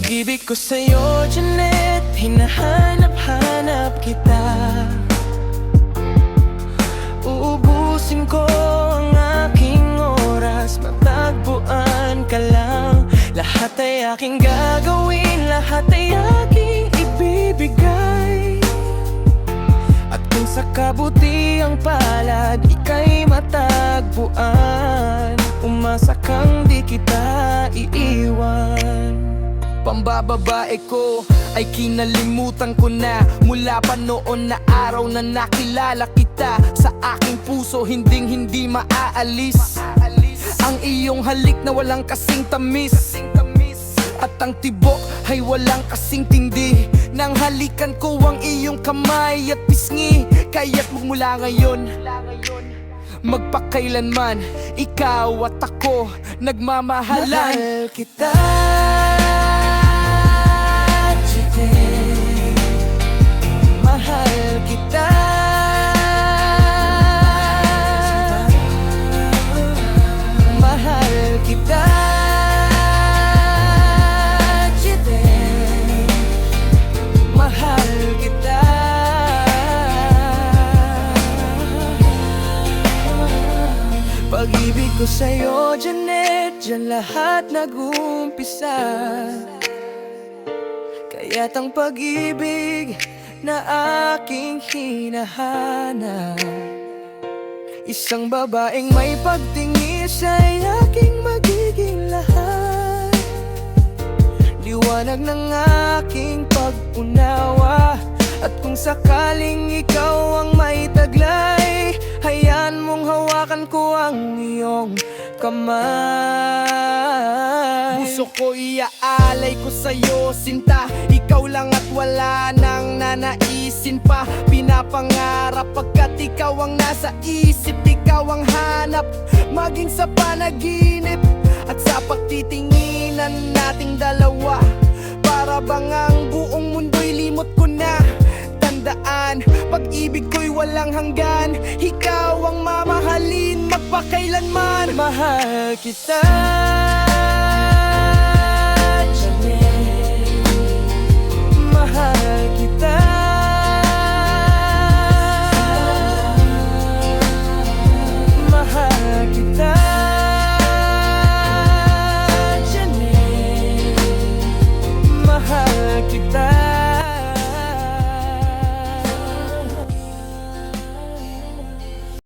Pag-ibig ko sa'yo, Janet, hinahanap-hanap kita. Uubusin ko ang aking oras, matagpuan ka lang. Lahat ay aking gagawin, lahat ay aking ibibigay. At kung sa kabutiang palad, ika'y matagpuan, umasa kang di kita iiwan. Pambababae ko ay kinalimutan ko na, mula pa noon na araw na nakilala kita. Sa aking puso hindi maaalis ang iyong halik na walang kasing tamis. At ang tibok ay walang kasing tindi. Nang halikan ko ang iyong kamay at pisngi, kaya't magmula ngayon, magpakailanman, ikaw at ako nagmamahalan. Mahal kita, Janet. Mahal kita, mahal kita, Janet. Mahal kita. Pag-ibig ko sa'yo, Janet, diyan lahat nag-uumpisa. Kaya't ang pag-ibig na aking hinahanap, isang babaeng may pagtingis ay aking magiging lahat. Liwanag ng aking pag-unawa, at kung sakaling ikaw ang may taglay, hayaan mong hawakan ko ang iyong kamay. Puso ko iaalay ko sa'yo, sinta. Ikaw lang at wala nang nanaisin pa. Pinapangarap pagkat ikaw ang nasa isip, ikaw ang hanap, maging sa panaginip. At sa pagtitinginan nating dalawa, para bang ang buong mundo'y limot ko na. Tandaan, pag-ibig ko'y walang hanggan, ikaw ang mamahalin magpakailanman. Mahal kita,